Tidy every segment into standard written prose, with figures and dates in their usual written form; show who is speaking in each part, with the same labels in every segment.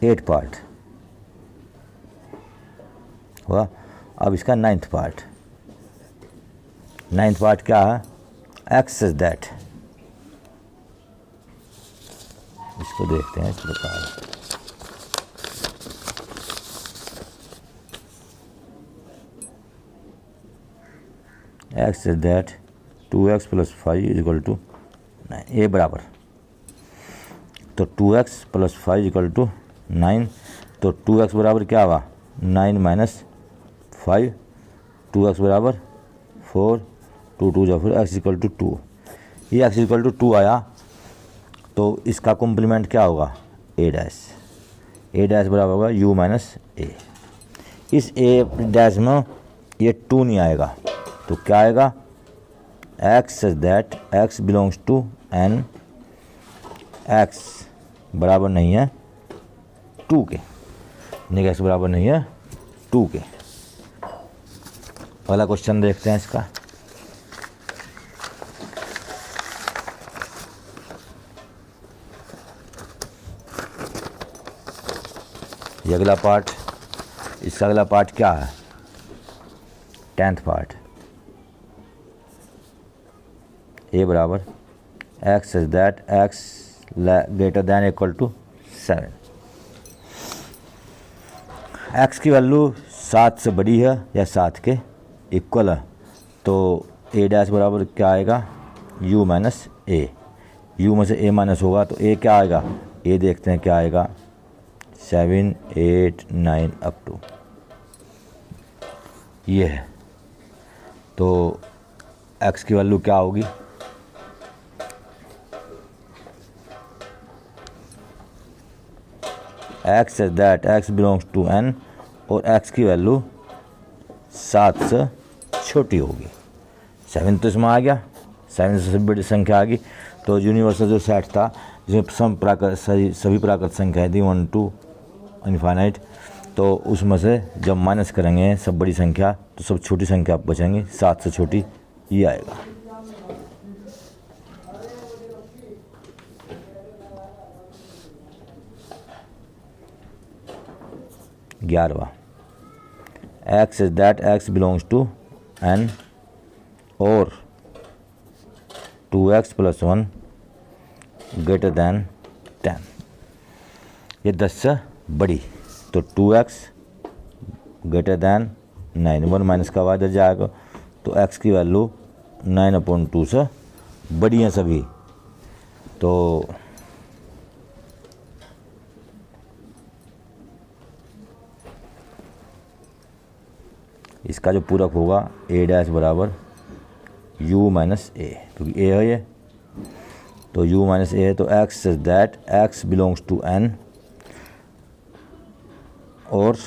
Speaker 1: 8 part हुआ। अब इसका 9th पार्ट, 9th पार्ट क्या है, एक्स इज दैट, इसको देखते हैं इस प्रकार। एक्स इज दैट 2x + 5 = 9, ए बराबर, तो 2x + 5 = 9, तो 2x बराबर क्या हुआ 9 - 5, 2x बराबर 4, 2 2 जा 4, x = 2, ये x = 2 आया, तो इसका कॉम्प्लीमेंट क्या होगा a डैश बराबर होगा u - a। इस a डैश में ये 2 नहीं आएगा, तो क्या आएगा, x such that x belongs to n, x बराबर नहीं है 2 के, यानी x बराबर नहीं है 2 के। अगला क्वेश्चन देखते हैं इसका। ये अगला पार्ट, इसका अगला पार्ट क्या है, 10th पार्ट, ए बराबर x such that x greater than equal to 7, x की वैल्यू 7 से बड़ी है या 7 के इक्वल है, तो ए डैश बराबर क्या आएगा u - a, u में से a माइनस होगा तो a क्या आएगा, a देखते हैं क्या आएगा 7 8 9 अप टू, ये है, तो x की वैल्यू क्या होगी, x is that x belongs to n, और x की वैल्यू 7 से छोटी होगी, 7 तो इसमें आ गया, 7 से बड़ी संख्या आ गई, तो यूनिवर्सल जो सेट था जिसमें सभी प्राकृत संख्याएँ थी 1 to इनफाइनाइट, तो उसमें से जब माइनस करेंगे सब बड़ी संख्या तो सब छोटी संख्या बचेंगी, 7 से छोटी ये आएगा। ग्यारहवा, x is that x belongs to n और 2x + 1 ग्रेटर दैन 10, ये 10 से बड़ी, तो 2x ग्रेटर दैन 9, 1 माइनस का वाइडर जाएगा, तो x की वैल्यू 9/2 से बड़ी हैं सभी, तो इसका जो पूरक होगा a डैश बराबर u - a, क्योंकि a है ये, तो u - a है, तो x is that x belongs to n और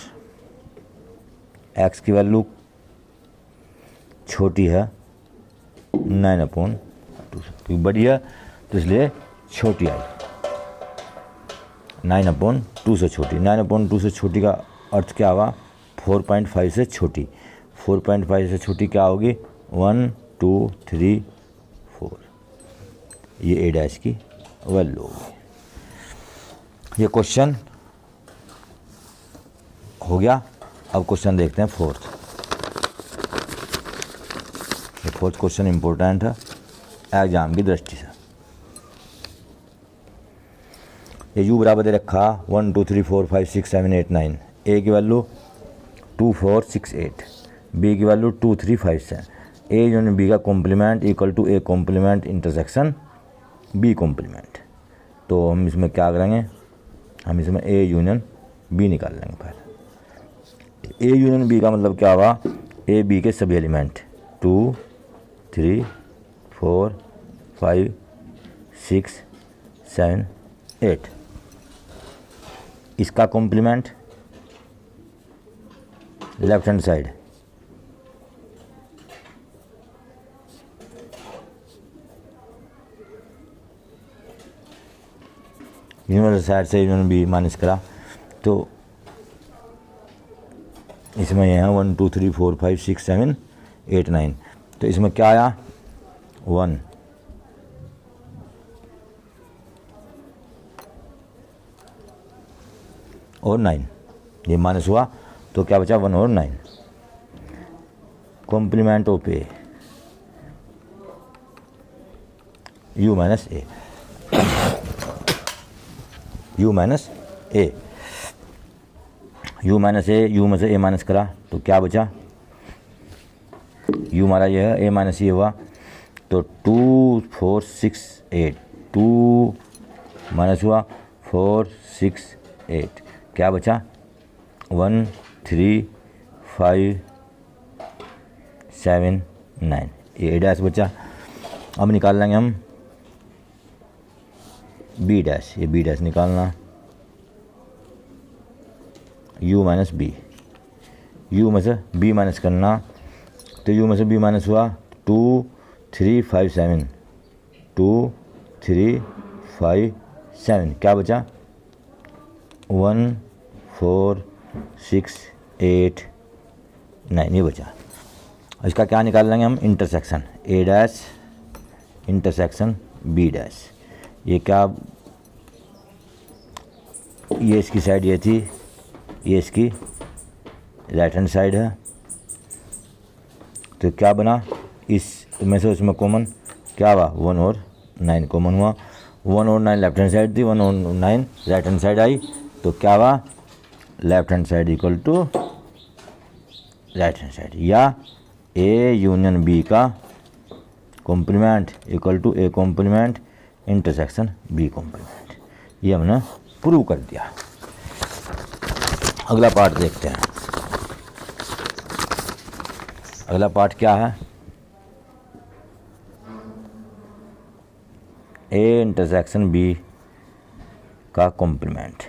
Speaker 1: x की वैल्यू छोटी है 9/2, क्योंकि बड़ी है तो इसलिए छोटी आई, 9/2 से छोटी, 9/2 से छोटी का अर्थ क्या हुआ 4.5 से छोटी, 4.5 से छोटी क्या होगी 1 2 3 4, ये a डैश की वैल्यू होगी। ये क्वेश्चन हो गया। अब क्वेश्चन देखते हैं फोर्थ। ये फोर्थ क्वेश्चन इंपॉर्टेंट है एग्जाम की दृष्टि से। ये u बराबर दे रखा 1 2 3 4 5 6 7 8 9, a की वैल्यू 2 4 6 8, b की वैल्यू 2 3 5 7, a यूनियन b का complement equal to a complement intersection b complement. तो हम इसमें क्या करेंगे, हम इसमें a यूनियन b निकाल लेंगे। पहले a यूनियन b का मतलब क्या हुआ, a b के सभी एलिमेंट 2 3 4 5 6 7 8, इसका complement left hand side, universal side से यूनियन बी माइनस करा, तो इसमें यह है 1 2 3 4 5 6 7 8 9, तो इसमें क्या आया 1, और 9, ये माइनस हुआ तो क्या बचा 1 और 9। Complement of a u minus a, u minus a, u minus a, u में से a माइनस करा तो क्या बचा, u हमारा ये है, a माइनस ये हुआ तो 2 4 6 8, 2 माइनस हुआ 4 6 8, क्या बचा 1 3 5 7 9, ये a डैश बचा। अब निकाल लेंगे हम b डैश, ये b डैश निकालना, u माइनस b, u में से b माइनस करना तो u में से b माइनस हुआ 2 3 5 7, 2 3 5 7, क्या बचा 1 4 6 8 9, ये बचा। इसका क्या निकाल लेंगे हम, intersection a dash intersection b dash. ये क्या, ये इसकी साइड ये थी, ये इसकी राइट हैंड साइड है, तो क्या बना, इस में से उसमें कॉमन क्या हुआ 1 और 9 कॉमन हुआ, 1 और 9 लेफ्ट हैंड साइड थी, 1 और 9 राइट हैंड साइड आई, तो क्या हुआ left hand side equal to right hand side, या ए यूनियन बी का complement equal to a complement intersection b complement. ये हमने प्रूव कर दिया। अगला पार्ट देखते हैं। अगला पार्ट क्या है, ए इंटरसेक्शन बी का कॉम्प्लीमेंट।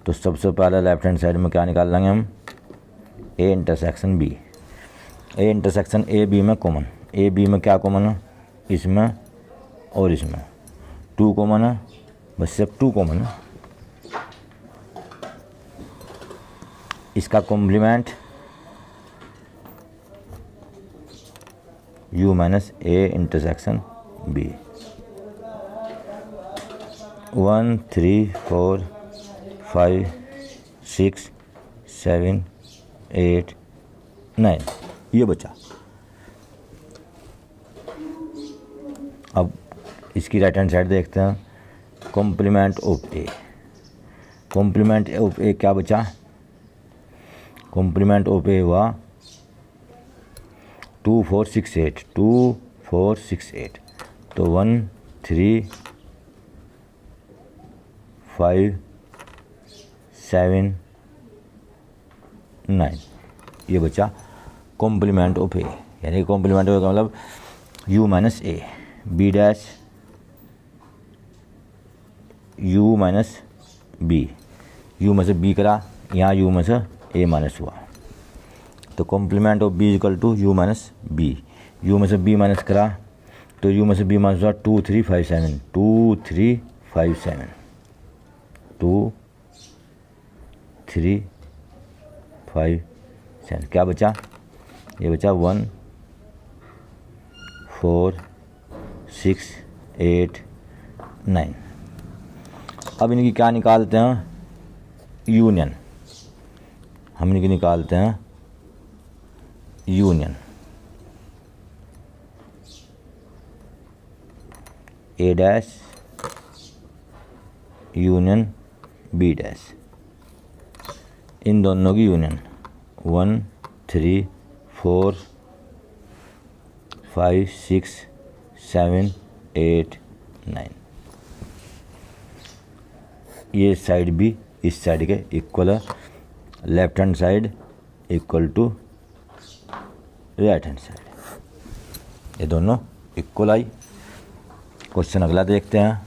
Speaker 1: तो सबसे पहले लेफ्ट हैंड साइड में क्या निकाल लेंगे हम, a intersection b, a intersection a b में कॉमन, ए बी में क्या कॉमन है, इसमें और इसमें 2 कॉमन है, बस सिर्फ 2 कॉमन है। इसका complement u minus a intersection b, 1 3 4 5 6 7 8 9, ये बचा। अब इसकी राइट हैंड साइड देखते हैं, complement of A, complement of A क्या बचा, कॉम्प्लीमेंट ऑफ ए हुआ 2 4 6 8, 2 4 6 8, तो 1 3 5 7 9, ये बचा कॉम्प्लीमेंट ऑफ ए, यानी कॉम्प्लीमेंट ऑफ ए का मतलब u minus A, B dash u minus B, u में से b करा, यहाँ u में से a माइनस हुआ, तो complement of b equal to u minus B, u में से b माइनस करा तो u में से b माइनस हुआ 2 3 5 7, 2 3 5 7, 2 3 5 7, क्या बचा, ये बचा 1 4 6 8 9। अब इनकी क्या निकालते हैं, यूनियन, हम इनकी निकालते हैं यूनियन, ए डैश यूनियन बी डैश, इन दोनों की यूनियन 1 3 4 5 6 7 8 9, ये साइड भी इस साइड के इक्वल है, left hand side equal to right hand side, ये दोनों इक्वल आई। क्वेश्चन अगला देखते हैं।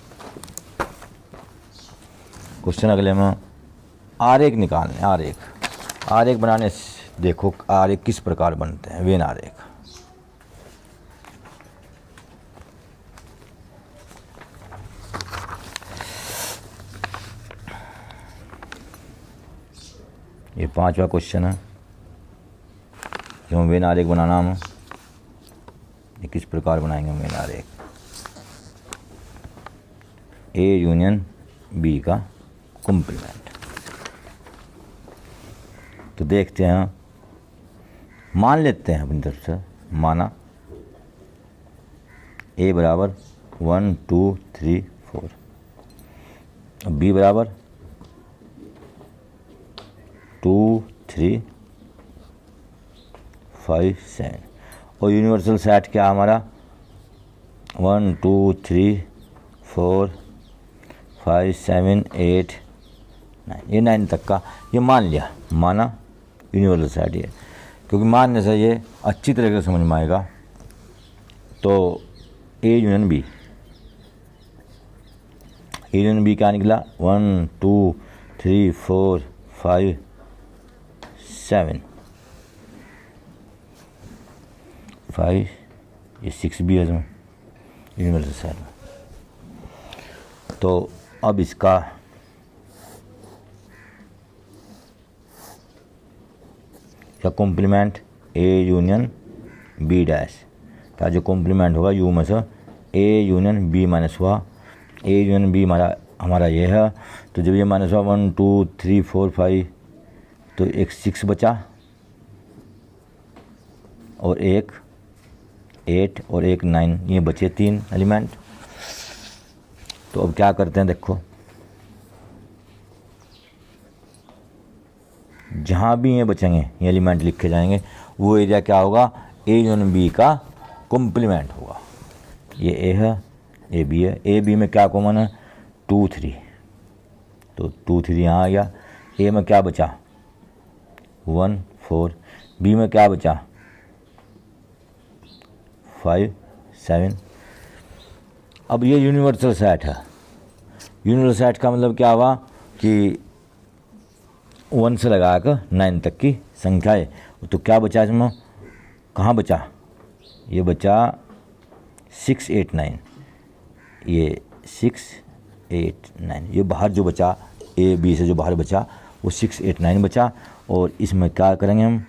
Speaker 1: क्वेश्चन अगले में आरेख निकालने, आरेख बनाने से देखो आरेख किस प्रकार बनते हैं, वेन आरेख। ये 5वां क्वेश्चन है, जो वेन आरेख बनाना हम, ये किस प्रकार बनाएंगे वेन आरेख। ए यूनियन बी का कॉम्प्लीमेंट, तो देखते हैं, मान लेते हैं अपनी तरफ से, माना ए बराबर 1 2 3 4, बी बराबर 2 3 5 7, और यूनिवर्सल सेट क्या हमारा 1 2 3 4 5 7 8 9, ये 9 तक का ये मान लिया, माना यूनिवर्सल सेट ये, क्योंकि मानने से ये अच्छी तरीके से समझ में आएगा। तो a union b, a union b क्या निकला 1 2 3 4 5 7 5, ये 6 भी है इसमें यूनिवर्सल सेट में। तो अब इसका क्या complement a union b dash का जो कॉम्प्लीमेंट होगा यू में से ए यूनियन बी माइनस हुआ, ए यूनियन बी हमारा ये है। तो जब ये माइनस हुआ 1 2 3 4 5, तो एक 6 बचा और एक 8 और एक 9, ये बचे 3 एलिमेंट। तो अब क्या करते हैं, देखो जहाँ भी ये बचेंगे ये एलिमेंट लिखे जाएंगे, वो एरिया क्या होगा ए यूनियन बी का कॉम्प्लीमेंट होगा। ये ए है, ए बी है, ए बी में क्या कॉमन है 2 3, तो 2 3 यहाँ आ गया। ए में क्या बचा 1 4, बी में क्या बचा 5 7। अब ये यूनिवर्सल सेट है, यूनिवर्सल सेट का मतलब क्या हुआ कि 1 से लगा कर 9 तक की संख्या है। तो क्या बचा इसमें, कहाँ बचा, ये बचा 6 8 9, ये 6 8 9, ये बाहर जो बचा ए बी से जो बाहर बचा वो 6 8 9 बचा। और इसमें क्या करेंगे हम,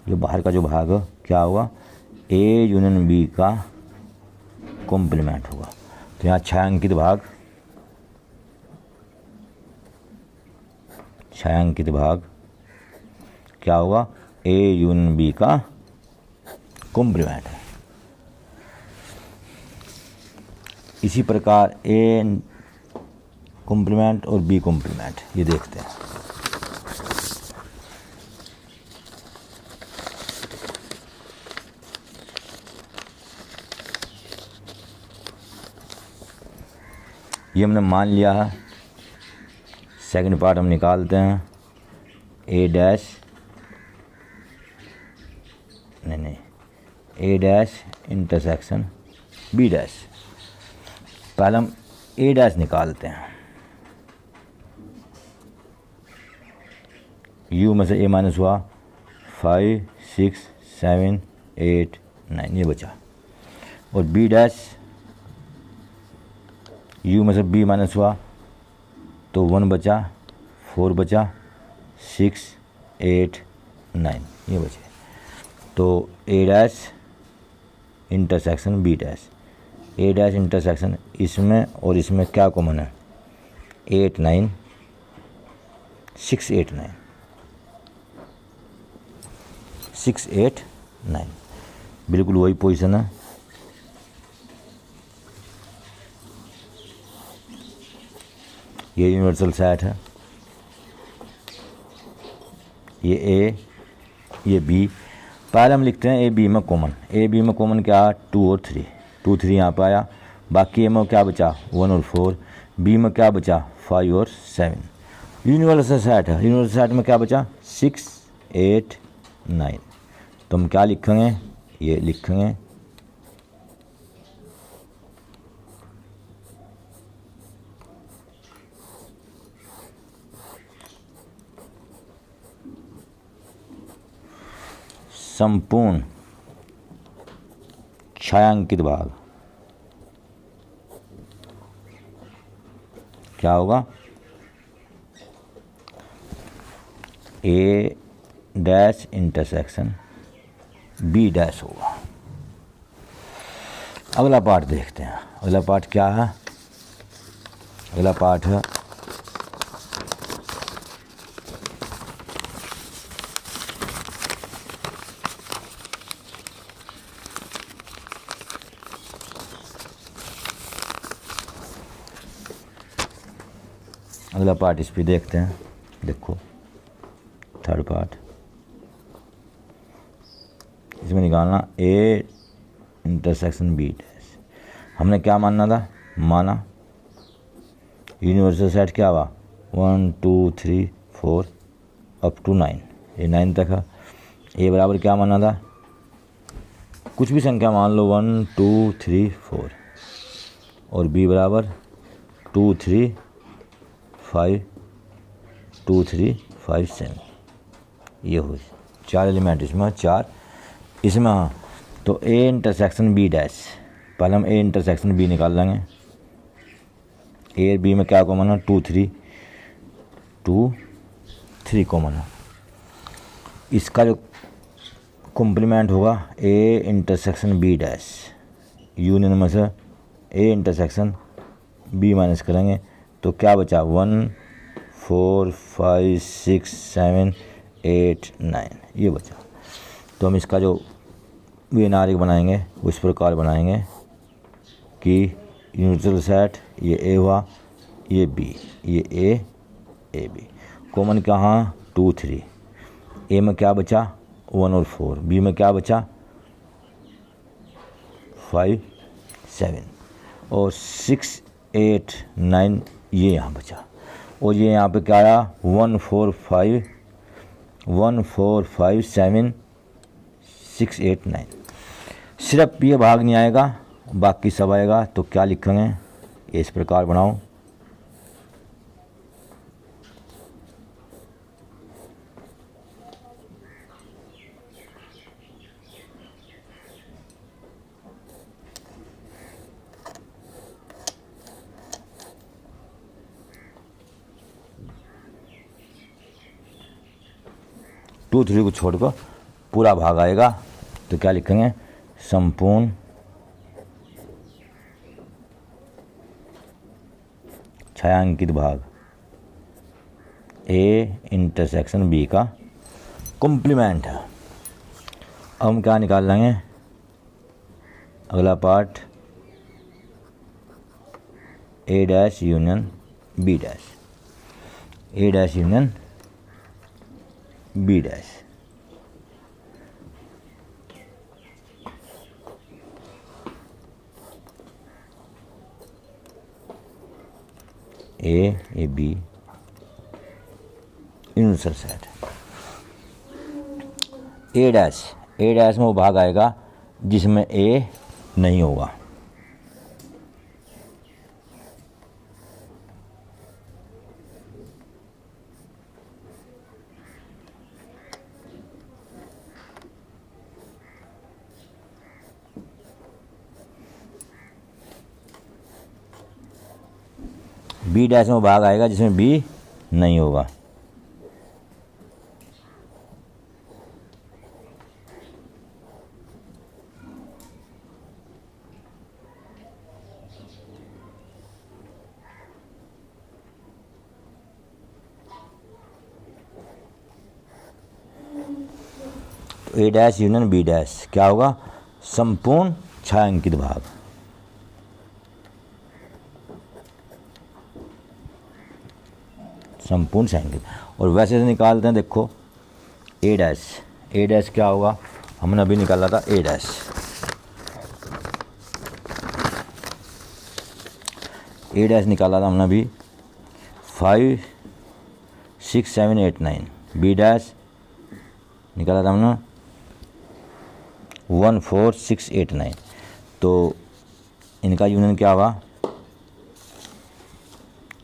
Speaker 1: जो बाहर का जो भाग क्या होगा ए यूनियन बी का कॉम्प्लीमेंट होगा। तो यहाँ छायांकित भाग, छायांकित भाग क्या होगा ए यूनियन बी का कॉम्प्लीमेंट है। इसी प्रकार ए कॉम्प्लीमेंट और बी कॉम्प्लीमेंट ये देखते हैं। ये हमने मान लिया है, सेकंड पार्ट हम निकालते हैं। ए डैश नहीं ए डैश इंटरसेक्शन बी डैश। पहले हम ए डैश निकालते हैं, यू में से ए माइनस हुआ 5 6 7 8 9, ये बचा। और बी डैश, यू में से बी माइनस हुआ तो 1 बचा, 4 बचा, 6 8 9, ये बचे। तो ए dash intersection b dash, a dash intersection इसमें और इसमें क्या कॉमन है 8 9 6 8 9 6 8 9, बिल्कुल वही पोजीशन है। ये यूनिवर्सल सेट है, ये ए ये बी। पहले हम लिखते हैं ए बी में कॉमन, ए बी में कॉमन क्या 2 और 3, 2 3 यहाँ पर आया। बाकी ए में क्या बचा 1 और 4, बी में क्या बचा 5 और 7। यूनिवर्सल सेट है, यूनिवर्सल सेट में क्या बचा 6 8 9। तो हम क्या लिखेंगे, ये लिखेंगे संपूर्ण छायांकित भाग क्या होगा, ए डैश इंटरसेक्शन बी डैश होगा। अगला पार्ट देखते हैं। अगला पार्ट क्या है, अगला पार्ट है अगला पार्ट, इस पे देखते हैं। देखो थर्ड पार्ट, इसमें निकालना ए इंटरसेक्शन बी डैश। हमने क्या मानना था, माना यूनिवर्सल सेट क्या हुआ 1 2 3 4 अप टू 9, ये 9 तक है। ए बराबर क्या माना था, कुछ भी संख्या मान लो 1 2 3 4, और बी बराबर 2 3 5 2 3 5 7, ये हो 4 एलिमेंट इसमें, 4 इसमें। हाँ, तो ए इंटरसेक्शन बी डैश, पहले हम ए इंटरसेक्शन बी निकाल लेंगे। ए बी में क्या कॉमन है, 2 3 कॉमन है। इसका जो कॉम्प्लीमेंट होगा a intersection b dash, union में से ए इंटरसेक्शन बी माइनस करेंगे तो क्या बचा 1 4 5 6 7 8 9, ये बचा। तो हम इसका जो वीएनआर बनाएंगे वो इस प्रकार बनाएंगे कि यूनिवर्सल सेट ये ए हुआ, ये बी, ये ए बी, कॉमन कहाँ 2 3, ए में क्या बचा 1 और 4, बी में क्या बचा 5 7, और 6 8 9 ये यहाँ बचा। और ये यहाँ पे क्या आया 1 4 5 7 6 8 9, सिर्फ ये भाग नहीं आएगा, बाकी सब आएगा। तो क्या लिखेंगे, ये इस प्रकार बनाओ, टू थ्री को छोड़कर पूरा भाग आएगा। तो क्या लिखेंगे, संपूर्ण छायांकित भाग ए इंटरसेक्शन बी का कॉम्प्लीमेंट है। अब हम क्या निकाल लेंगे, अगला part a dash union b dash, a dash union b dash. A b universal set. A dash में वो भाग आएगा जिसमें ए नहीं होगा। बी डैश में वो भाग आएगा जिसमें बी नहीं होगा। ए डैश यूनियन बी डैश क्या होगा, संपूर्ण छायांकित भाग। संपूर्ण छायांकित। और वैसे से निकालते हैं, देखो ए डैश क्या होगा, हमने अभी निकाला था ए डैश। ए डैश निकाला था हमने अभी 5 6 7 8 9। बी डैश निकाला था हमने 1 4 6 8 9। तो इनका यूनियन क्या होगा,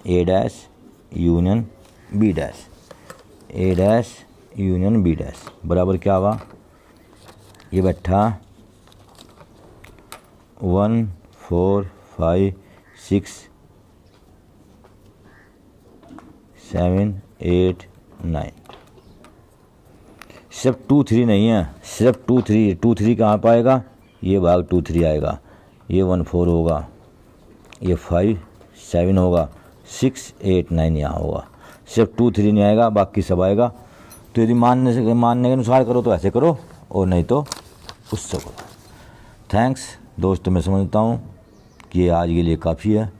Speaker 1: ए dash union b dash, a dash union b dash बराबर क्या होगा, ये बैठा 1 4 5 6 7 8 9। सिर्फ 2 3 नहीं है, सिर्फ 2 3। 2 3 कहाँ पाएगा, ये भाग 2 3 आएगा, ये 1 4 होगा, ये 5 7 होगा, 6 8 9 यहाँ होगा। सिर्फ 2 3 नहीं आएगा, बाकी सब आएगा। तो यदि मानने के अनुसार करो तो ऐसे करो, और नहीं तो उससे करो। थैंक्स दोस्तों, मैं समझता हूँ कि ये आज के लिए काफ़ी है।